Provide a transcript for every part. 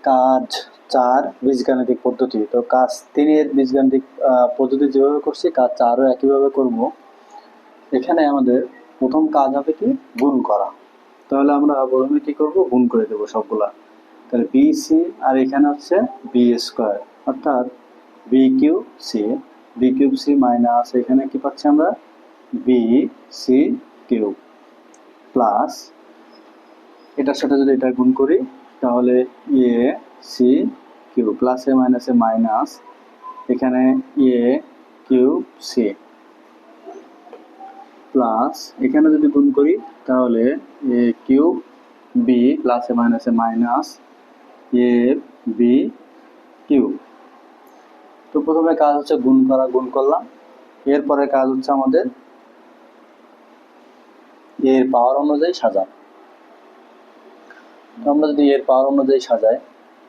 কাজ 4 বীজগাণিতিক পদ্ধতি। তো কাজ 3 এর বীজগাণিতিক পদ্ধতি যেভাবে করছি কাজ 4ও একইভাবে করব। এখানে আমাদের প্রথম কাজ হবে কি গুণ করা। তাহলে আমরা প্রথমে কি করব গুণ করে দেব সবগুলা। তাহলে বি সি আর এখানে হচ্ছে বি স্কোয়ার অর্থাৎ বি কিউব সি মাইনাস এখানে কি পাচ্ছি আমরা বি সি কিউব প্লাস এটার সাথে যদি এটা গুণ করি তাহলে এ সি কিউব প্লাসে মাইনাসে মাইনাস এখানে এ কিউব সি প্লাস এখানে যদি গুণ করি তাহলে এ কিউব বি প্লাসে মাইনাসে মাইনাস এ বি কিউব। তো প্রথমে কাজ হচ্ছে গুণ করা, গুণ করলাম। এরপরে কাজ হচ্ছে আমাদের এর পাওয়ার অনুযায়ী সাজানো। তো আমরা যদি এর পাওয়ার অনুযায়ী সাজাই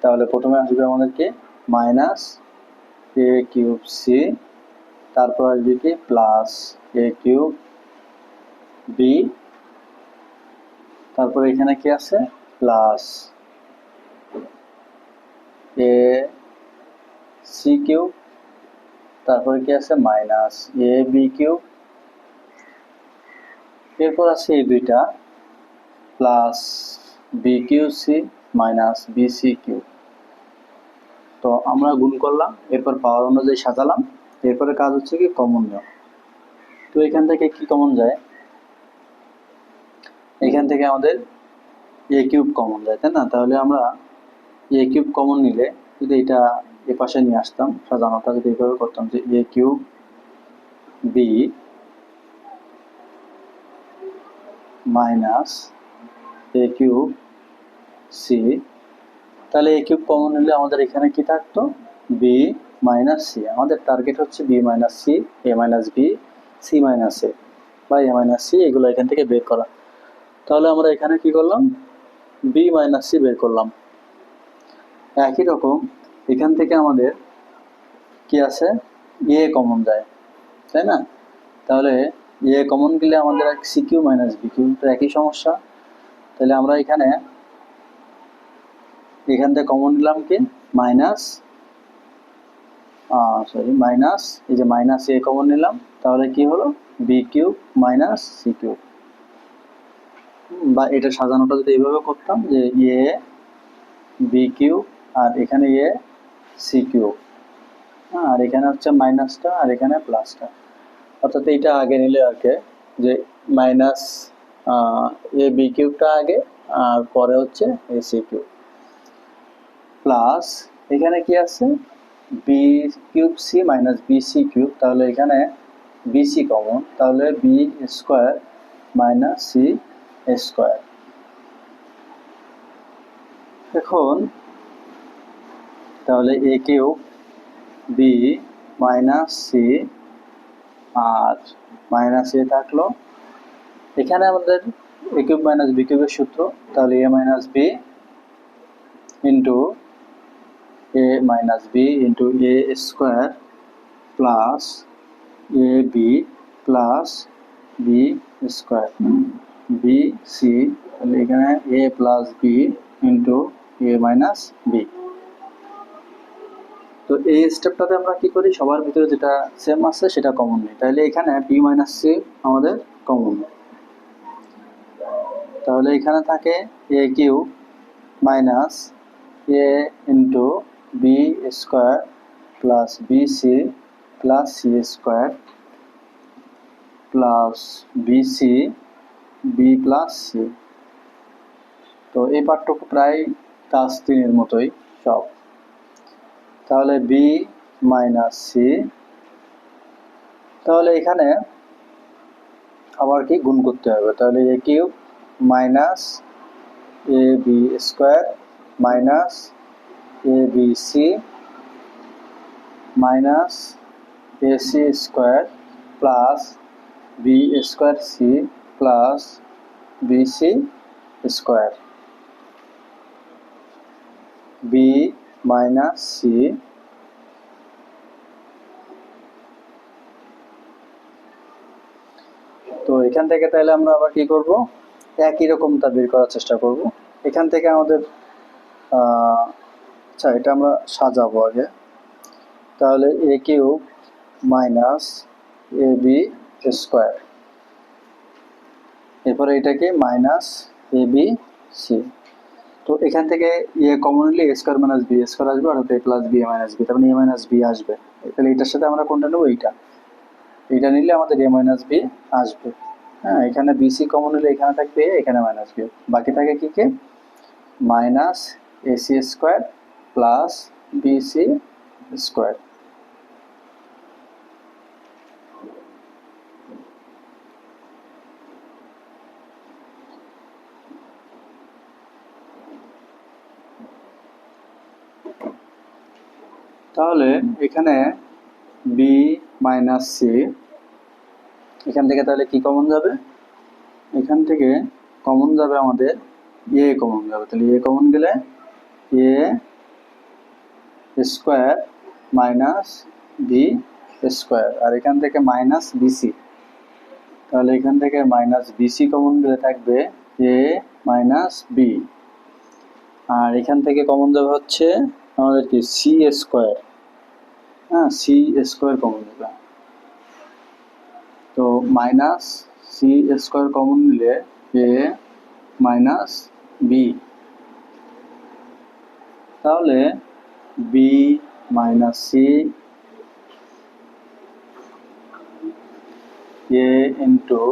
তাহলে প্রথমে আসবে আমাদেরকে মাইনাস এ কিউব সি, তারপর আসবে কি প্লাস এ কিউব বি, তারপরে এখানে কি আছে প্লাস এ সি কিউব, তারপরে কি আছে মাইনাস এ বি কিউব, এরপর আছে এই দুইটা plus b cube c minus b c cube. তো আমরা গুণ করলাম, এরপর পাওয়ার অনুযায়ী সাজালাম, এরপরে কাজ হচ্ছে কি কমন নেওয়া। তো এখান থেকে কি কমন যায়, এখান থেকে আমাদের এ কিউব কমন যায়, তাই না? তাহলে আমরা এ কিউব কমন নিলে যদি এটা এ পাশে নিয়ে আসতাম, সাজানোটা যদি এইভাবে করতাম যে এ কিউব বি মাইনাস এ কিউব সি, তাহলে এ কিউব কমন নিলে আমাদের এখানে কি থাকতো বি মাইনাস সি। আমাদের টার্গেট হচ্ছে B minus c, a minus b, c minus এ বা এ মাইনাস সি, এগুলো এখান থেকে বের করা। তাহলে আমরা এখানে কি করলাম বি মাইনাস সি বের করলাম। একই রকম এখান থেকে আমাদের কি আছে এ কমন যায়, তাই না? তাহলে এ কমন গেলে আমাদের c cube minus b cube, তো একই সমস্যা। তাহলে আমরা এখান থেকে কমন নিলাম কি মাইনাস মাইনাস এই যে মাইনাস এ কমন নিলাম, তাহলে কি হলো b cube minus c cube. বা এটা সাজানোটা যদি এইভাবে করতাম যে এ বি কিউব আর এখানে এ সি কিউব, আর এখানে হচ্ছে মাইনাসটা আর এখানে প্লাসটা, অর্থাৎ এইটা আগে নিলে আর কি যে মাইনাস এ বি কিউবটা আগে আর পরে হচ্ছে এ সি কিউব প্লাস এখানে কি আছে b cube c minus b c cube, তাহলে এখানে বি সি কমন, তাহলে b square minus c square. এখন তাহলে a cube b minus c আর মাইনাস এ থাকলো, এখানে আমাদের এ কিউব মাইনাস বি কিউবের সূত্র, তাহলে a minus b into a minus b into a square plus a b plus b square b c, তাহলে এখানে a plus b into a minus b. তো এই স্টেপটাতে আমরা কি করি সবার ভিতরে যেটা সেম আছে সেটা কমন নিই, তাহলে এখানে বি মাইনাস সি আমাদের কমন, তাহলে এখানে থাকে a cube minus a into b square plus b c plus c square plus b c b plus c. তো এই পার্টটুকু প্রায় কাজ 3 এর মতোই সব। তাহলে বি মাইনাস সি, তাহলে এখানে আবার কি গুণ করতে হবে, তাহলে a cube minus a b square minus a b c minus a c square plus b square c plus b c square b minus c. তো এখান থেকে তাহলে আমরা আবার কি করব একই রকমটা বের করার চেষ্টা করব। এখান থেকে আমাদের আচ্ছা, এটা আমরা সাজাবো আগে। তাহলে a cube minus a b square, এরপরে এটাকে মাইনাস এ বি সি। তো এখান থেকে এ কমন নিলে এ স্কোয়ার মাইনাস বি স্কোয়ার আসবে, আর এ প্লাস বি মাইনাস বি, তার মানে এ মাইনাস বি আসবে। তাহলে এটার সাথে আমরা কোনটা নেবো? এইটা নিলে আমাদের এ মাইনাস বি আসবে। হ্যাঁ, এখানে বিসি কমন নিলে এখানে থাকবে এ, এখানে মাইনাস বি, বাকি থাকে কি কি? Minus AC square plus BC square. তাহলে এখানে বি মাইনাস সি, এখান থেকে তাহলে কি কমন যাবে? এখান থেকে কমন যাবে আমাদের এ কমন যাবে। তাহলে এ কমন গেলে এ স্কোয়ার মাইনাস বি স্কোয়ার, আর এখান থেকে মাইনাস বিসি। তাহলে এখান থেকে মাইনাস বিসি কমন গেলে থাকবে এ মাইনাস বি, আর এখান থেকে কমন যাবে হচ্ছে আমাদের কি সি স্কোয়ার। হ্যাঁ, সি স্কোয়ার কমন যাবে। তো মাইনাস সি স্কোয়ার কমন নিলে এ মাইনাস বি, তাহলে B minus c A into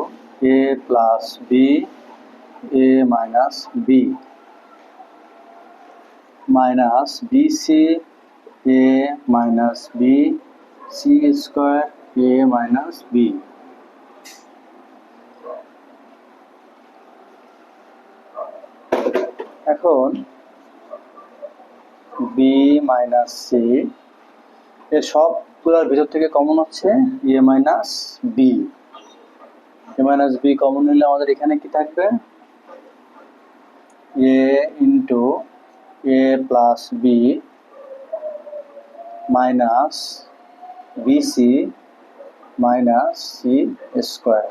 a plus B A minus B minus BC A minus b c square A minus B. এখন b minus C এর সবগুলোর ভিতর থেকে common হচ্ছে এ minus B. এ minus B common নিলে আমাদের এখানে কি থাকবে? এ into a plus B minus BC minus c square.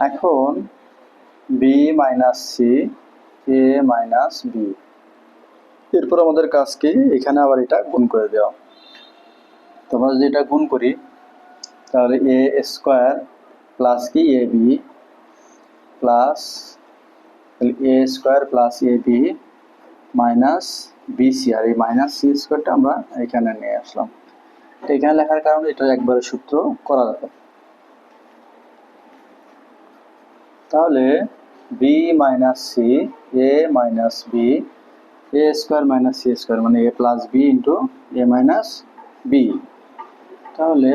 এখন b minus c a minus b, এরপর আমাদের কাজ কি? এখানে আবার এটা গুণ করে দেওয়া। তোমরা যদি এটা গুণ করি তাহলে এ স্কোয়ার প্লাস কি এ b plus A square plus a B minus BC, আর এই মাইনাস সি স্কোয়ারটা আমরা এখানে নিয়ে আসলাম। তো এখানে লেখার কারণে এটা একবারে সূত্র করা যাবে। তাহলে B minus c a minus B A square minus c square, মানে এ plus b into a minus B. তাহলে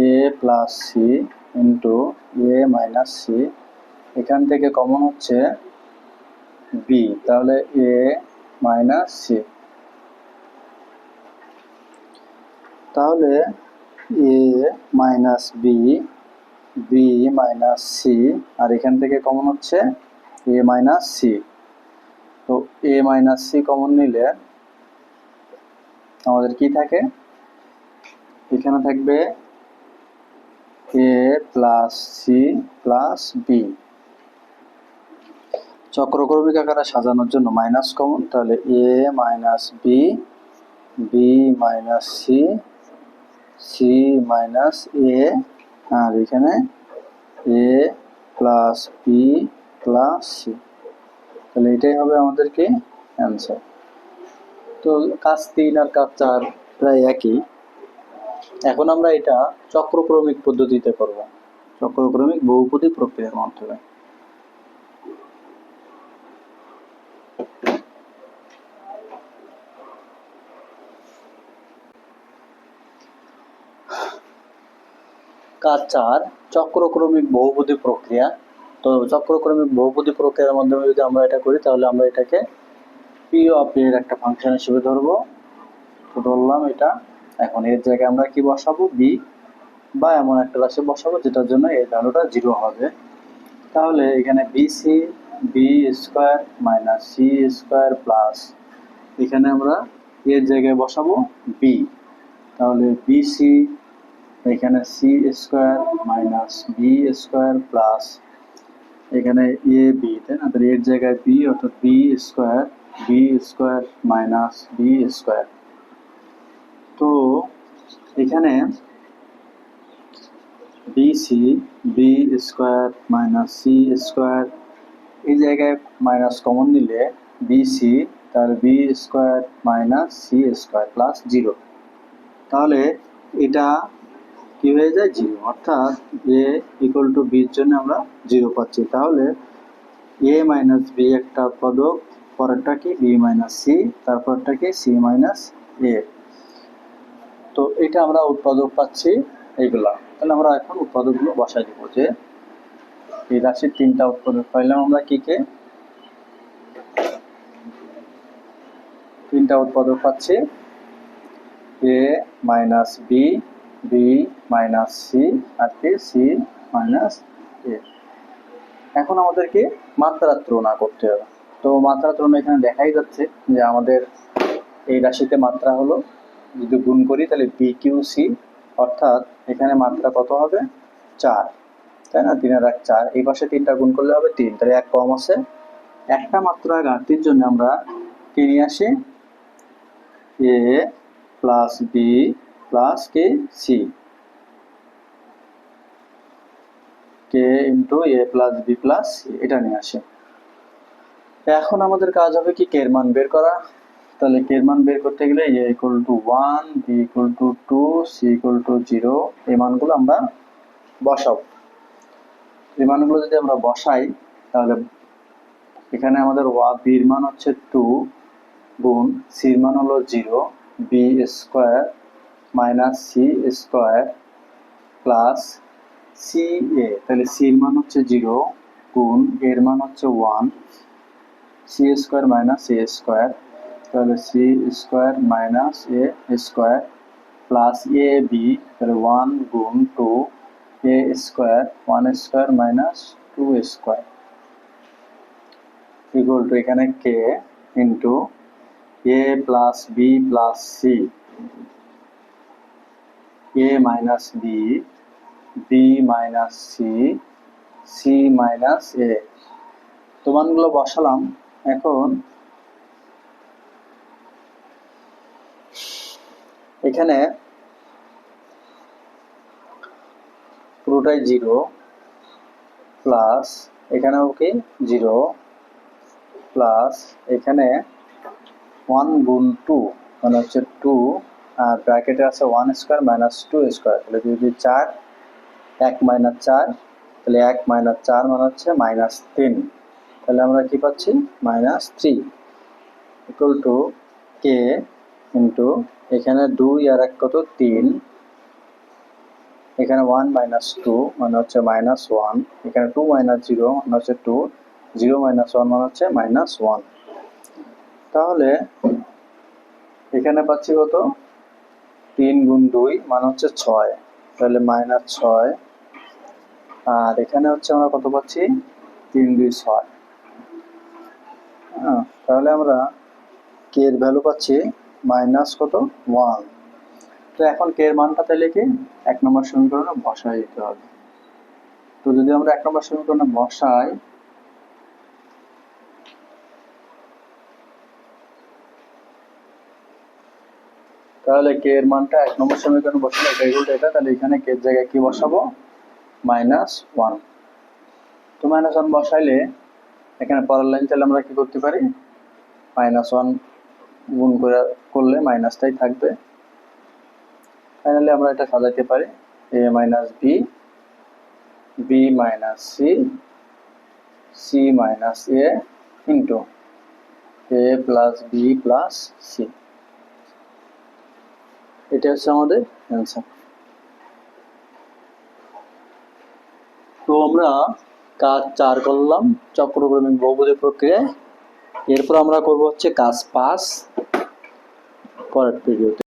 এ plus C into a minus C, এখান থেকে কমন হচ্ছে বি, তাহলে এ মাইনাস সি। তাহলে a minus b b minus c, আর এখান থেকে কমন হচ্ছে এ মাইনাস সি। তো এ মাইনাস সি কমন নিলে আমাদের কি থাকে? এখানে থাকবে a plus c plus b. চক্রক্রমিক আকারে সাজানোর জন্য মাইনাস কমন, তাহলে a minus b b minus c c minus a, আর এখানে a plus b plus c. তাহলে এটাই হবে আমাদের কি অ্যান্সার। তো কাজ 3 আর কাজ 4 প্রায় একই। এখন আমরা এটা চক্রক্রমিক পদ্ধতিতে করব, চক্রক্রমিক বহুপদী প্রক্রিয়ার মাধ্যমে। কাজ 4 চক্রক্রমিক বহুপদী প্রক্রিয়া। তো চক্রক্রমিক বহুপদী প্রক্রিয়ার মাধ্যমে যদি আমরা এটা করি তাহলে আমরা এটাকে পি অফ এর একটা ফাংশন হিসেবে ধরবো। তো ধরলাম এটা। এখন এর জায়গায় আমরা কি বসাবো? বি, বা এমন একটা রাশি বসাবো যেটার জন্য এই ভ্যালুটা 0 হবে। তাহলে এখানে BC b square minus c square plus, এখানে আমরা এর জায়গায় বসাবো বি, তাহলে বিসি এখানে c square minus b square plus এখানে এ বি, তাই না? তাহলে এর জায়গায় বি, অর্থাৎ b square minus b square. তো এখানে BC b square minus c square, এই জায়গায় মাইনাস কমন নিলে বিসি তার b square minus c square plus 0। তাহলে এটা কি হয়ে যায়? 0, অর্থাৎ এ ইকুয়াল টু বির জন্য আমরা 0 পাচ্ছি। তাহলে এ মাইনাস বি একটা উৎপাদক, পরেরটা কি বি মাইনাস সি, তারপরটা কি সি মাইনাস এ। তো এটা আমরা উৎপাদক পাচ্ছি এইগুলা। তাহলে আমরা এখন উৎপাদকগুলো বসাই দিব, যে এই রাশির 3টা উৎপাদক পাইলাম আমরা কি কে? 3টা উৎপাদক পাচ্ছি, a minus b, b minus c, আর কি সি মাইনাস এ। এখন আমাদেরকে মাত্রা তুলনা করতে হবে। তো মাত্রা তুলনা এখানে দেখাই যাচ্ছে যে আমাদের এই রাশিতে মাত্রা হলো, যদি গুণ করি তাহলে বি কিউ সি, অর্থাৎ এখানে মাত্রা কত হবে? 4, তাই না? 3 আর 1 4, এই পাশে 3টা গুণ করলে হবে 3, তাহলে 1 কম আছে। একটা মাত্রা ঘাটতির জন্য আমরা কি নিয়ে আসি? এ plus b plus K C, K into a plus b plus c, এটা নিয়ে আসে। এখন আমাদের কাজ হবে কি? কে এর মান বের করা। তাহলে কে এর মান বের করতে গেলে a equal to 1, b equal to 2, c equal to 0, এই মানগুলো আমরা বসাবো। এই মানগুলো যদি আমরা বসাই তাহলে এখানে আমাদের বির মান হচ্ছে 2 গুণ সির মান হলো 0, b square minus c square plus c a, তাহলে সির মান হচ্ছে 0 গুণ এর মান হচ্ছে 1, c square minus a square, তাহলে c square minus a square plus a b, তাহলে 1 গুণ 2 a square, 1 square minus 2 square equal to এখানে কে into a plus b plus c, a minus b, b minus c, c minus a. তো মানগুলো বসালাম। এখন এখানে পুরোটাই 0 প্লাস এখানেও কি 0 প্লাস এখানে 1 গুণ 2 মানে হচ্ছে 2, আর ব্র্যাকেটে আছে 1 স্কোয়ার মাইনাস 2 স্কোয়ার, তাহলে যদি 4, 1 মাইনাস 4, তাহলে 1 মাইনাস 4 মানে হচ্ছে মাইনাস 3, তাহলে আমরা কি পাচ্ছি? Minus 3 equal to K into এখানে 2 আর 1 কত? 3, এখানে 1 মাইনাস 2 মানে হচ্ছে মাইনাস 1, এখানে 2 মাইনাস 0 মানে হচ্ছে 2, 0 মাইনাস 1 মানে হচ্ছে মাইনাস 1। তাহলে এখানে পাচ্ছি কত? 3 গুণ 2 মানে হচ্ছে 6, তাহলে মাইনাস 6, আর এখানে হচ্ছে আমরা কত পাচ্ছি? 3 2 6। তাহলে আমরা কে এর ভ্যালু পাচ্ছি মাইনাস কত? 1। তো এখন কে এর মানটা তাহলে কি 1 নম্বর সমীকরণে বসাই দিতে হবে। তো যদি আমরা 1 নম্বর সমীকরণে বসাই, তাহলে কে এর মানটা 1 নম্বর সমীকরণে বসালে এটা ইকুয়াল টু এটা, তাহলে এখানে কে এর জায়গায় কি বসাবো? মাইনাস 1। তো মাইনাস 1 বসাইলে এখানে পরের লাইন তাহলে আমরা কি করতে পারি? মাইনাস 1 গুণ করলে মাইনাসটাই থাকবে। ফাইনালি আমরা এটা সাজাতে পারি a minus b, b minus c, c minus a into a plus b plus c. এটা হচ্ছে আমাদের অ্যান্সার। তো আমরা কাজ 4 করলাম চক্রক্রমিক বহুপদী প্রক্রিয়ায়। এরপর আমরা করব হচ্ছে কাজ 5 পরের ভিডিওতে।